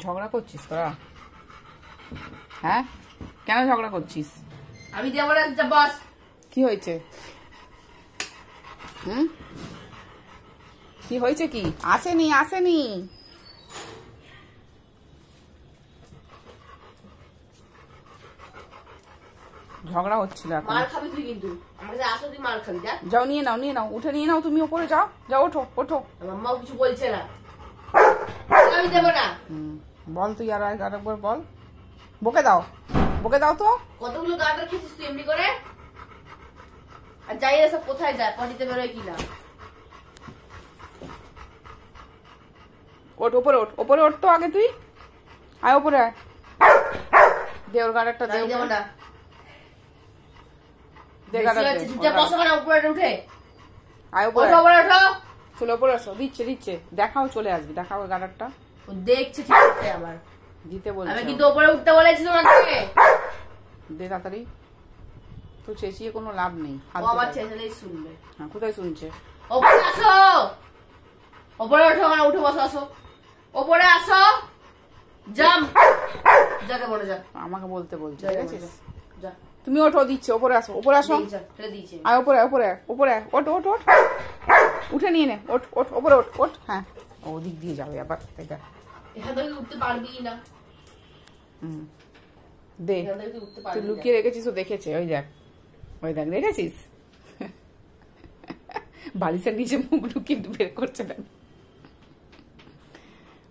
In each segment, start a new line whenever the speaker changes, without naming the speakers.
ঝগড়া করছিস তোরা? হ্যাঁ, কেন ঝগড়া করছিস?
আমি দেব না, বস।
কি হয়েছে? কি হয়েছে? কি আসেনি? আসেনি? ঝগড়া হচ্ছিল এখন।
মার খাবি তুই, কিন্তু আমার কাছে আসো, তুই মার খাবি। যা
যাও, নিয়ে নাও, নিয়ে নাও, উঠে নিয়ে নাও, তুমি উপরে যাও, যাও, ওঠো, ওঠো।
মাম্মাও কিছু বলছে না, আমি দেব না।
বল তুই আরেকবার বল, বকে দাও, বকে দাও তো।
কতগুলো গার্ডার খেয়েছিস তুই এমনি করে? আর যাই না, সব কোথায় যায়, পটিতে বেরোয় কিনা?
ওঠ, উপরে ওঠ, উপরে ওঠ তো আগে তুই। আয় উপরে আয়, দে ওর গার্ডারটা দে।
দেব না,
দে গার্ডার দে।
বসো না, উপরে উঠে
আয় উপরে,
ওঠো।
চলো উপরে আসো। দিচ্ছে, দিচ্ছে, দেখাও, চলে আসবি, দেখাও ওই গার্ডারটা।
ও দেখছে, ঠিক আছে। আমার
দিতে বলছি,
আমি কিন্তু উপরে উঠতে বলেছি তোমাকে।
দে তাড়াতাড়ি, তো চেঁচিয়ে কোনো লাভ নেই।
ও আবার চেঁচালেই শুনবে।
হ্যাঁ, কোথায় শুনছে?
ওপরে আসো, ওপরে ওঠো, না উঠে বসো, আসো ওপরে আসো। জাম্প, যাকে বলে যা।
আমাকে বলতে বলছে, ঠিক আছে?
যা,
তুমি ওঠো, দিচ্ছে, ওপরে আসো, ওপরে আসো। আয় উপরে, উপরে, উপরে, ওঠ, ওঠ, ওঠ, উঠে নিয়ে নে, ওঠ, ওঠ, ওপরে ওঠ, ওঠ। হ্যাঁ, ওদিক দিয়ে যাবে আবার, এটা
এখান থেকে উঠতে পারবি না।
দে, তুই লুকিয়ে রেখেছিস, ও দেখেছে, ওই দেখ, ওই দেখ, দেখেছিস? বালিশের নিচে মুখ লুকিয়ে বের করছে না।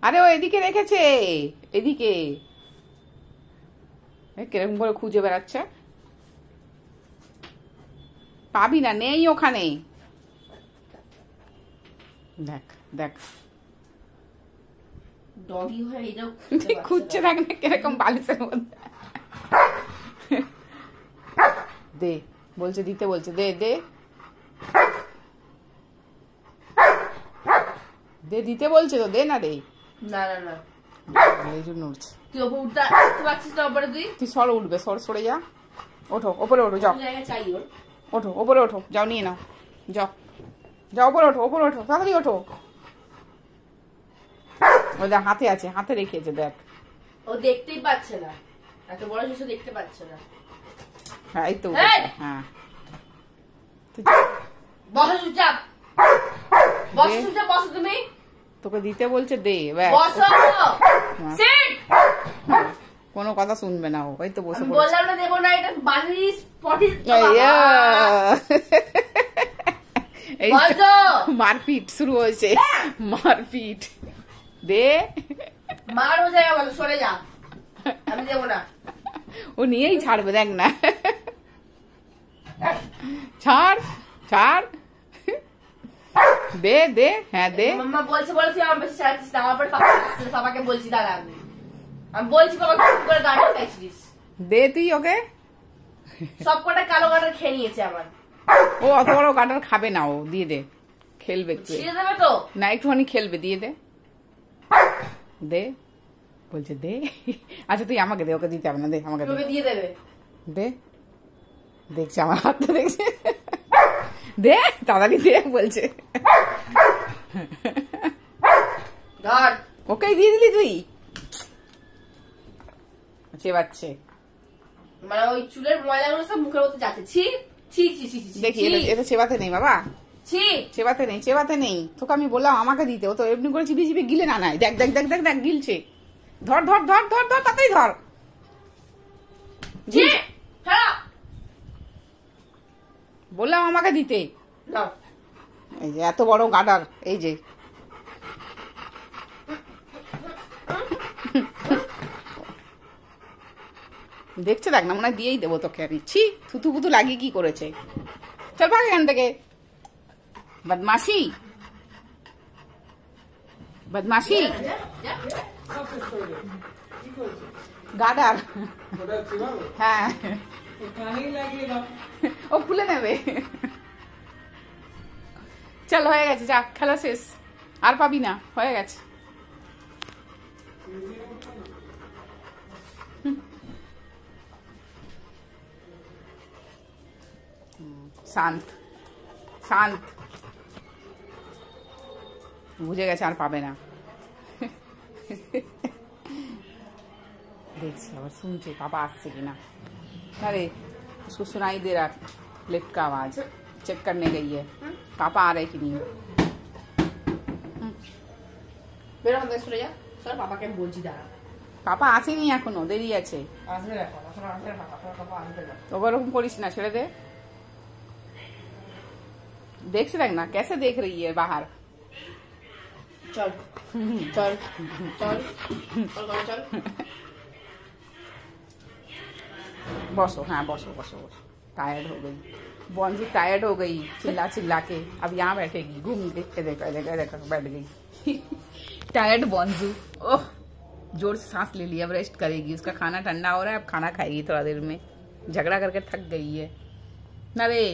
আরে ও এদিকে রেখেছে, এদিকে কিরকম করে খুঁজে বেড়াচ্ছে। পাবি না, নেই ওখানে। দেখ, দেখ,
ডগি হয়ে এটাও
খুঁজছে, দেখ না কিরকম বালিশের মধ্যে। দে বলছে, দিতে বলছে, দে দে দে, দিতে বলছে তো, দে না রে।
না না না,
এই জন্য উঠছে।
তুই ওপরে উঠতে পারছিস না? ওপরে তুই
সর, উঠবে, সরে যা, ওঠো, ওপরে ওঠো, যাও,
চাই ওর।
ওঠো, ওপরে ওঠো, যাও, নিয়ে নাও, যাও, যাও, ওপরে ওঠো, ওপরে ওঠো, তাড়াতাড়ি ওঠো। ওই দেখ, হাতে আছে, হাতে রেখেছে, দেখ।
ও দেখতেই পাচ্ছে না, এত বড় শিশু দেখতে পাচ্ছে না।
হ্যাঁ, এই তো, হ্যাঁ,
বসো চুপচাপ, বসো চুপচাপ, বসো তুমি।
তোকে দিতে বলছে, দে,
বসো।
কোনো কথা শুনবে না ও, ওই তো বসে পড়েছে।
বললাম না দেবো না, এটা বালিশ পটি।
মারপিট শুরু হয়েছে, মারপিট। দে,
মার হয়ে যায়, বলো সরে যা, আমি দেবো না।
ও নিয়েই ছাড়বে, দেখ না, ছাড়, ছাড়, দে, দে, হ্যাঁ দে।
মাম্মা বলছে আমার বেশি ছাড়াচ্ছিস না, আমার পাপাকে বলছি, দাঁড়া আমি বলছি বাবাকে করে গাড়ি খাইছিস।
দে তুই ওকে।
সব কটা কালো গাটার খেয়ে নিয়েছে আমার।
ও অত বড় গাটার খাবে না, ও দিয়ে দে, খেলবে একটু।
ছিঁড়ে দেবে তো
না, একটুখানি খেলবে, দিয়ে দে, দে বলছে, দে। আচ্ছা তুই আমাকে দে, ওকে দিতে হবে না, দে আমাকে
দিয়ে দেবে,
দে। দেখছে আমার হাতটা, দেখছে, দে তাড়াতাড়ি দে বলছে।
ধর,
ওকেই দিয়ে দিলি তুই, চেবাচ্ছে।
মানে ওই চুলের ময়লাগুলো সব মুখের মধ্যে যাচ্ছে। ছি ছি ছি ছি ছি,
দেখি এটা চেবাতে নেই বাবা,
ছি,
চেবাতে নেই, চেবাতে নেই। তোকে আমি বললাম আমাকে দিতে, ও তো এমনি করে চিবি চিবি গিলে না নাই। দেখ, দেখ, দেখ, দেখ, দেখ, গিলছে। ধর, ধর, ধর, ধর, ধর, তাতেই ধর। বললাম আমাকে দিতে। এই যে এত বড় গাডার, এই যে দেখছে, দেখ না, মনে হয় দিয়েই দেবো তোকে আমি। ছি, থুতু পুতু লাগিয়ে কি করেছে? চল ভাগ এখান থেকে, বদমাশি, বদমাশি, গাডার। হ্যাঁ, ও খুলে নেবে। চল, হয়ে গেছে, যা, খেলা শেষ, আর পাবি না, হয়ে গেছে। শান্ত, শান্ত, বুঝে গেছে, আর পাবে না। দেখছি আবার শুনছে পাপা আসছে কিনা। अरे उसको सुनाई दे रहा लिफ्ट का आवाज, चेक करने गई है पापा आ रहे कि नहीं।
বেরো আমাদের চলে যা, সর পাপাকে আমি বলছি দাঁড়া।
পাপা আসেনি এখনো, দেরি আছে।
আসবে দেখো, আসবে পাপা আসবে না।
ওরকম করিস না, ছেড়ে দে। দেখছে দেখ না कैसे देख रही है बाहर।
চল চল চল চল।
बसो, हाँ बसो बसो बसो। टायर्ड हो गई बॉन्जू, टायर्ड हो गई चिल्ला चिल्ला के, अब यहाँ बैठेगी घूम के। देखो देखो देखो बैठ गई टायर्ड बॉन्जू। ओह जोर से सांस ले लिया, अब रेस्ट करेगी। उसका खाना ठंडा हो रहा है, अब खाना खाएगी थोड़ा देर में। झगड़ा करके थक गई है ना रे।